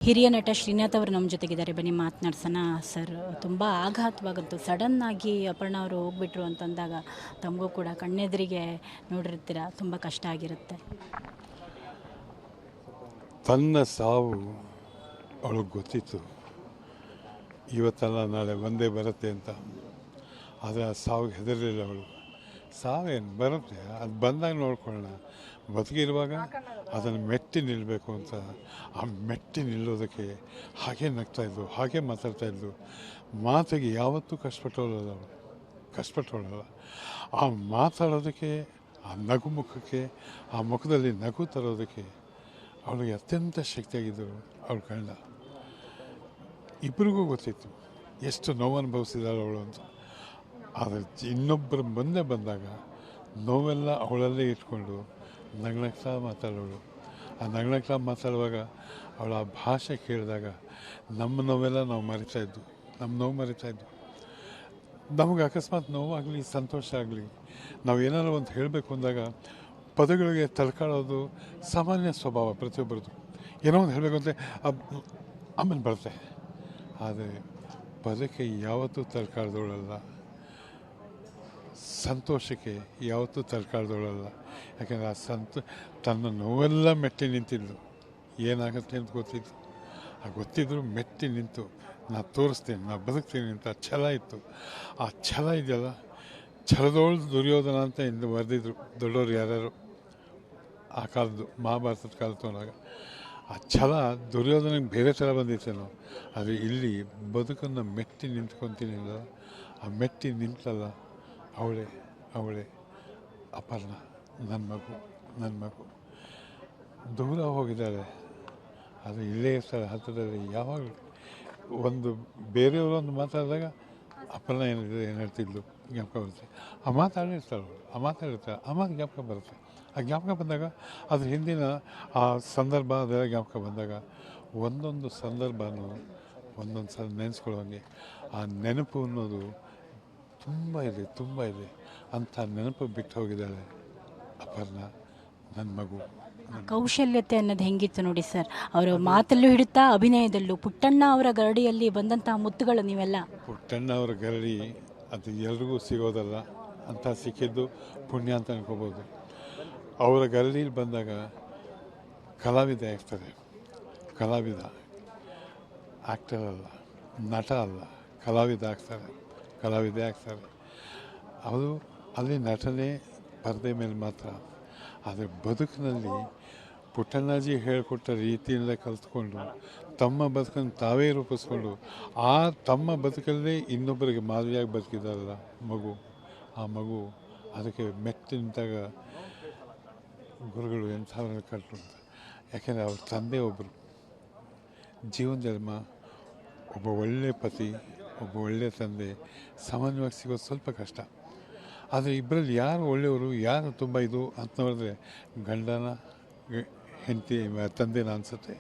ಹಿರಿಯ ನಟ ಶ್ರೀನಾಥ್ ಅವರು ನಮ್ಮ ಜೊತೆಗಿದ್ದಾರೆ, ಬನ್ನಿ ಮಾತನಾಡ್ಸೋಣ. ಸರ್, ತುಂಬ ಆಘಾತವಾಗಂತು ಸಡನ್ನಾಗಿ ಅಪರ್ಣ ಅವರು ಹೋಗ್ಬಿಟ್ರು ಅಂತಂದಾಗ ತಮಗೂ ಕೂಡ ಕಣ್ಣೆದುರಿಗೆ ನೋಡಿರ್ತೀರ, ತುಂಬ ಕಷ್ಟ ಆಗಿರುತ್ತೆ. ತನ್ನ ಸಾವು ಅವಳಿಗೆ ಗೊತ್ತಿತ್ತು, ಇವತ್ತಲ್ಲ ನಾಳೆ ಒಂದೇ ಬರುತ್ತೆ ಅಂತ. ಆದರೆ ಆ ಸಾವಿಗೆ ಹೆದರಲಿಲ್ಲ ಅವಳು. ಸಾವೇನು ಬರುತ್ತೆ, ಅದು ಬಂದಾಗ ನೋಡ್ಕೊಳ್ಳೋಣ. ಬದುಕಿರುವಾಗ ಅದನ್ನು ಮೆಟ್ಟಿ ನಿಲ್ಲಬೇಕು ಅಂತ, ಆ ಮೆಟ್ಟಿ ನಿಲ್ಲೋದಕ್ಕೆ ಹಾಗೆ ನಗ್ತಾಯಿದ್ಲು, ಹಾಗೆ ಮಾತಾಡ್ತಾಯಿದ್ಲು. ಮಾತಿಗೆ ಯಾವತ್ತೂ ಕಷ್ಟಪಟ್ಟವಳಲ್ಲ ಅವಳು, ಕಷ್ಟಪಟ್ಟವಳಲ್ಲ. ಆ ಮಾತಾಡೋದಕ್ಕೆ, ಆ ನಗು ಮುಖಕ್ಕೆ, ಆ ಮುಖದಲ್ಲಿ ನಗು ತರೋದಕ್ಕೆ ಅವಳಿಗೆ ಅತ್ಯಂತ ಶಕ್ತಿಯಾಗಿದ್ದರು ಅವಳ ಗಂಡ. ಇಬ್ಬರಿಗೂ ಗೊತ್ತಿತ್ತು ಎಷ್ಟು ನೋವು ಅನುಭವಿಸಿದಾಳು ಅವಳು ಅಂತ. ಆದರೆ ಇನ್ನೊಬ್ಬರ ಮುಂದೆ ಬಂದಾಗ ನೋವೆಲ್ಲ ಅವಳಲ್ಲೇ ಇಟ್ಕೊಂಡು ನಗ್ನಗ್ತಾ ಮಾತಾಡೋಳು. ಆ ನಗ್ನಗ್ತಾ ಮಾತಾಡುವಾಗ ಅವಳ ಆ ಭಾಷೆ ಕೇಳಿದಾಗ ನಮ್ಮ ನೋವೆಲ್ಲ ನಾವು ಮರಿತಾಯಿದ್ವು, ನಮ್ಮ ನೋವು ಮರಿತಾಯಿದ್ವು. ನಮಗೆ ಅಕಸ್ಮಾತ್ ನೋವಾಗಲಿ ಸಂತೋಷ ಆಗಲಿ, ನಾವು ಏನಾದ್ರು ಒಂದು ಹೇಳಬೇಕು ಅಂದಾಗ ಪದಗಳಿಗೆ ತಡ್ಕೊಳ್ಳೋದು ಸಾಮಾನ್ಯ ಸ್ವಭಾವ ಪ್ರತಿಯೊಬ್ಬರದು. ಏನೋ ಒಂದು ಹೇಳಬೇಕು ಅಂದರೆ ಆಮೇಲೆ ಬರುತ್ತೆ. ಆದರೆ ಪದಕ್ಕೆ ಯಾವತ್ತೂ ತಡ್ಕಾಡ್ದವಳಲ್ಲ, ಸಂತೋಷಕ್ಕೆ ಯಾವತ್ತೂ ತಡ್ಕಾಡ್ದವಳಲ್ಲ. ಯಾಕೆಂದರೆ ಆ ತನ್ನ ನೋವೆಲ್ಲ ಮೆಟ್ಟಿ ನಿಂತಿದ್ಲು. ಏನಾಗುತ್ತೆ ಅಂತ ಗೊತ್ತಿತ್ತು, ಆ ಗೊತ್ತಿದ್ರು ಮೆಟ್ಟಿ ನಿಂತು ನಾ ತೋರಿಸ್ತೇನೆ, ನಾ ಬದುಕ್ತೀನಿ ಅಂತ ಛಲ ಇತ್ತು. ಆ ಛಲ ಇದೆಯಲ್ಲ, ಛಲದೋಳು ದುರ್ಯೋಧನ ಅಂತ ಇಂದು ಬರೆದಿದ್ರು ದೊಡ್ಡವರು ಯಾರ್ಯಾರು ಆ ಕಾಲದ್ದು, ಮಹಾಭಾರತದ ಕಾಲ ತಗೊಂಡಾಗ. ಆ ಛಲ ದುರ್ಯೋಧನಿಗೆ ಬೇರೆ ಥರ ಬಂದಿತ್ತೇನೋ, ಆದರೆ ಇಲ್ಲಿ ಬದುಕನ್ನು ಮೆಟ್ಟಿ ನಿಂತ್ಕೊತೀನಿಲ್ಲ. ಆ ಮೆಟ್ಟಿ ನಿಂತಲ್ಲ ಅವಳೇ ಅಪರ್ಣ. ನನ್ನ ಮಗು ದೂರ ಹೋಗಿದ್ದಾಳೆ, ಅದು ಇಲ್ಲೇ ಇರ್ತಾಳೆ ಹತ್ತಿರದಲ್ಲಿ. ಯಾವಾಗ ಒಂದು ಬೇರೆಯವರೊಂದು ಮಾತಾಡಿದಾಗ ಅಪರ್ಣ ಏನು ಹೇಳ್ತಿದ್ಲು ಜ್ಞಾಪಕ ಬರುತ್ತೆ. ಆ ಮಾತಾಡಿರ್ತಾಳೆ, ಆ ಮಾತು ಜ್ಞಾಪಕ ಬರುತ್ತೆ. ಆ ಜ್ಞಾಪಕ ಬಂದಾಗ ಅದ್ರ ಹಿಂದಿನ ಆ ಸಂದರ್ಭ ಅದೆಲ್ಲ ಜ್ಞಾಪಕ ಬಂದಾಗ ಒಂದೊಂದು ಸಂದರ್ಭನೂ ಒಂದೊಂದು ಸಲ ನೆನೆಸ್ಕೊಳ್ಳೋಂಗೆ. ಆ ನೆನಪು ಅನ್ನೋದು ತುಂಬ ಇದೆ. ಅಂಥ ನೆನಪು ಬಿಟ್ಟು ಹೋಗಿದ್ದಾಳೆ ಅಪರ್ಣ, ನನ್ನ ಮಗು. ಕೌಶಲ್ಯತೆ ಅನ್ನೋದು ಹೆಂಗಿತ್ತು ನೋಡಿ ಸರ್, ಅವರು ಮಾತಲ್ಲೂ ಹಿಡಿತಾ ಅಭಿನಯದಲ್ಲೂ. ಪುಟ್ಟಣ್ಣ ಅವರ ಗರಡಿಯಲ್ಲಿ ಬಂದಂತಹ ಮುತ್ತುಗಳು ನೀವೆಲ್ಲ. ಪುಟ್ಟಣ್ಣ ಅವರ ಗರಡಿ ಅದು ಎಲ್ರಿಗೂ ಸಿಗೋದಲ್ಲ, ಅಂತ ಸಿಕ್ಕಿದ್ದು ಪುಣ್ಯ ಅಂತ ಅನ್ಕೋಬೋದು. ಅವರ ಗರಡಿಯಲ್ಲಿ ಬಂದಾಗ ಕಲಾವಿದ ಆಗ್ತಾರೆ. ಕಲಾವಿದ ಆ್ಯಕ್ಟರ್ ಅಲ್ಲ, ನಟ ಅಲ್ಲ, ಕಲಾವಿದೇ ಆಗ್ತಾರೆ. ಅದು ಅಲ್ಲಿ ನಟನೆ ಪರದೆ ಮೇಲೆ ಮಾತ್ರ. ಆದರೆ ಬದುಕಿನಲ್ಲಿ ಪುಟ್ಟಣ್ಣಾಜಿ ಹೇಳಿಕೊಟ್ಟ ರೀತಿಯಿಂದ ಕಲಿತ್ಕೊಂಡು ತಮ್ಮ ಬದುಕನ್ನು ತಾವೇ ರೂಪಿಸ್ಕೊಂಡು ಆ ತಮ್ಮ ಬದುಕಲ್ಲೇ ಇನ್ನೊಬ್ಬರಿಗೆ ಮಾದರಿಯಾಗಿ ಬದುಕಿದಾರಲ್ಲ ಆ ಮಗು ಅದಕ್ಕೆ ಮೆಟ್ಟಿ ನಿಂತಾಗ ಗುರುಗಳು ಎಂಥವ್ರನ್ನ ಕಟ್ಟರು ಅಂತ. ಯಾಕೆಂದರೆ ಅವ್ರ ತಂದೆ ಒಬ್ಬರು ಜೀವನ ಜನ್ಮ, ಒಬ್ಬ ಒಳ್ಳೆಯ ಪತಿ, ಒಬ್ಬ ಒಳ್ಳೆಯ ತಂದೆ ಸಾಮಾನ್ಯವಾಗಿ ಸಿಗೋದು ಸ್ವಲ್ಪ ಕಷ್ಟ. ಆದರೆ ಇಬ್ಬರಲ್ಲಿ ಯಾರು ಒಳ್ಳೆಯವರು, ಯಾರು ತುಂಬ ಇದು ಅಂತ ನೋಡಿದ್ರೆ ಗಂಡನ ಹೆಂಡತಿ ತಂದೆನ ಅನಿಸುತ್ತೆ.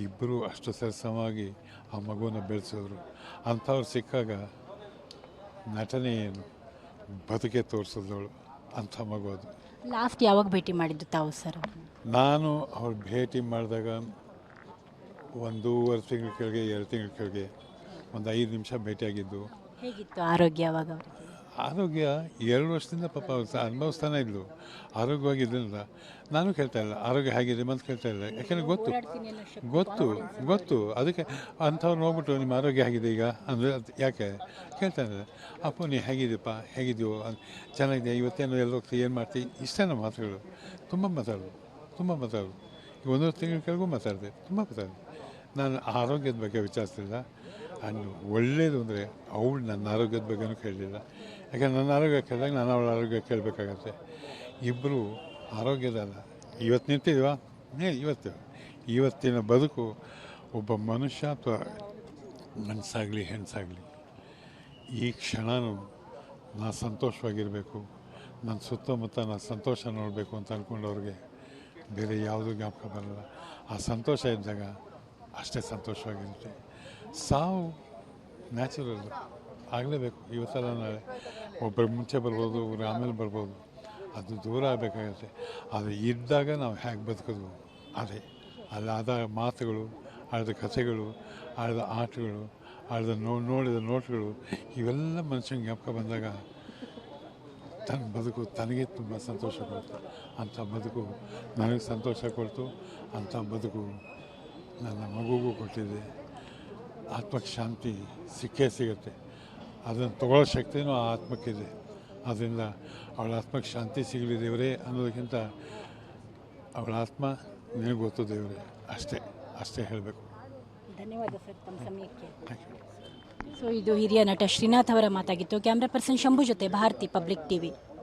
ಇಬ್ಬರು ಅಷ್ಟು ಸರಸವಾಗಿ ಆ ಮಗುವನ್ನು ಬೆಳೆಸಿದ್ರು. ಅಂಥವ್ರು ಸಿಕ್ಕಾಗ ನಟನೆ ಏನು, ಬದುಕೆ ತೋರಿಸಿದವಳು ಅಂಥ ಮಗು ಅದು. ಲಾಸ್ಟ್ ಯಾವಾಗ ಭೇಟಿ ಮಾಡಿದ್ದು ತಾವು ಸರ್? ನಾನು ಅವ್ರು ಭೇಟಿ ಮಾಡಿದಾಗ 1.5 ತಿಂಗಳ ಕೆಳಗೆ, 2 ತಿಂಗಳ ಕೆಳಗೆ ಒಂದು 5 ನಿಮಿಷ ಭೇಟಿಯಾಗಿದ್ದು. ಹೇಗಿತ್ತು ಆರೋಗ್ಯ ಅವಾಗ? ಆರೋಗ್ಯ 2 ವರ್ಷದಿಂದ ಪಾಪ ಅನುಭವಿಸ್ತಾನೆ ಇದ್ಲು. ಆರೋಗ್ಯವಾಗಿದ್ದರಿಂದ ನಾನು ಕೇಳ್ತಾ ಇಲ್ಲ ಆರೋಗ್ಯ ಹೇಗಿದೆ ಅಂತ ಕೇಳ್ತಾ ಇಲ್ಲ. ಯಾಕೆಂದರೆ ಗೊತ್ತು ಅದಕ್ಕೆ ಅಂಥವ್ರು ನೋಡ್ಬಿಟ್ಟು ನಿಮ್ಮ ಆರೋಗ್ಯ ಹೇಗಿದೆ ಈಗ ಅಂದರೆ ಯಾಕೆ ಕೇಳ್ತಾ ಇದ್ದಾರೆ. ಅಪ್ಪ ನೀ ಹೇಗಿದೆಯಪ್ಪ, ಹೇಗಿದೆಯೋ, ಚೆನ್ನಾಗಿದೆಯಾ, ಇವತ್ತೇನು ಎಲ್ಲ ಹೋಗ್ತೀವಿ, ಏನು ಮಾಡ್ತೀವಿ, ಇಷ್ಟೇ ನಮ್ಮ ಮಾತುಗಳು. ತುಂಬ ಮಾತಾಡೋದು ಈಗ 1.5 ತಿಂಗಳ ಕೆಳಗೂ ಮಾತಾಡಿದೆ, ತುಂಬ ಮಾತಾಡಿದೆ. ನಾನು ಆರೋಗ್ಯದ ಬಗ್ಗೆ ವಿಚಾರಿಸ್ತಿಲ್ಲ. ಅಂಡ್ ಒಳ್ಳೆಯದು ಅಂದರೆ ಅವಳು ನನ್ನ ಆರೋಗ್ಯದ ಬಗ್ಗೆನೂ ಕೇಳಲಿಲ್ಲ. ಯಾಕಂದರೆ ನನ್ನ ಆರೋಗ್ಯ ಕೇಳಿದಾಗ ನಾನು ಅವಳ ಆರೋಗ್ಯ ಕೇಳಬೇಕಾಗತ್ತೆ. ಇಬ್ಬರು ಆರೋಗ್ಯದಲ್ಲ. ಇವತ್ತು ನಿಂತಿದ್ದೀವಾ, ಇವತ್ತಿನ ಬದುಕು ಒಬ್ಬ ಮನುಷ್ಯ ಅಥವಾ ಗಂಡಸಾಗಲಿ ಹೆಣ್ಣಸಾಗಲಿ ಈ ಕ್ಷಣನೂ ನಾನು ಸಂತೋಷವಾಗಿರಬೇಕು, ನನ್ನ ಸುತ್ತಮುತ್ತ ನಾನು ಸಂತೋಷ ನೋಡಬೇಕು ಅಂತ ಅಂದ್ಕೊಂಡವ್ರಿಗೆ ಬೇರೆ ಯಾವುದೂ ಜ್ಞಾಪಕ ಬರಲ್ಲ. ಆ ಸಂತೋಷ ಇದ್ದಾಗ ಅಷ್ಟೇ ಸಂತೋಷವಾಗಿರುತ್ತೆ. ಸಾವು ನ್ಯಾಚುರಲ್ ಆಗಲೇಬೇಕು. ಇವತ್ತಲ್ಲ ನಾಳೆ ಒಬ್ಬರು ಮುಂಚೆ ಬರ್ಬೋದು, ಒಬ್ಬರು ಆಮೇಲೆ ಬರ್ಬೋದು, ಅದು ದೂರ ಆಗಬೇಕಾಗತ್ತೆ. ಆದರೆ ಇದ್ದಾಗ ನಾವು ಹೇಗೆ ಬದುಕೋದು, ಅದೇ ಅಲ್ಲಾದ ಮಾತುಗಳು, ಆಡಿದ ಕಥೆಗಳು, ಆಡಿದ ಆಟಗಳು, ಆಡಿದ ನೋಡಿದ ನೋಟ್ಗಳು ಇವೆಲ್ಲ ಮನುಷ್ಯನಿಗೆ ಜ್ಞಾಪಕ ಬಂದಾಗ ತನ್ನ ಬದುಕು ತನಗೆ ತುಂಬ ಸಂತೋಷ ಕೊಡ್ತು. ಅಂಥ ಬದುಕು ನನಗೆ ಸಂತೋಷ ಕೊಡ್ತು. ಅಂಥ ಬದುಕು ನನ್ನ ಮಗುಗೂ ಕೊಟ್ಟಿದೆ. ಆತ್ಮಕ್ಕೆ ಶಾಂತಿ ಸಿಕ್ಕೇ ಸಿಗುತ್ತೆ. ಅದನ್ನು ತಗೊಳ್ಳೋ ಶಕ್ತಿಯೂ ಆ ಆತ್ಮಕ್ಕಿದೆ. ಆದ್ದರಿಂದ ಅವಳ ಆತ್ಮಕ್ಕೆ ಶಾಂತಿ ಸಿಗಲಿ ದೇವರೇ ಅನ್ನೋದಕ್ಕಿಂತ ಅವಳ ಆತ್ಮ ನಿನಗೆ ಗೊತ್ತು ದೇವರೇ, ಅಷ್ಟೇ ಹೇಳಬೇಕು. ಧನ್ಯವಾದ ಸರ್ ತಮ್ಮ ಸಮಯಕ್ಕೆ. Thank you. ಸೊ ಇದು ಹಿರಿಯ ನಟ ಶ್ರೀನಾಥ್ ಅವರ ಮಾತಾಗಿತ್ತು. ಕ್ಯಾಮ್ರಾ ಪರ್ಸನ್ ಶಂಭು ಜೊತೆ ಭಾರತಿ, ಪಬ್ಲಿಕ್ ಟಿವಿ.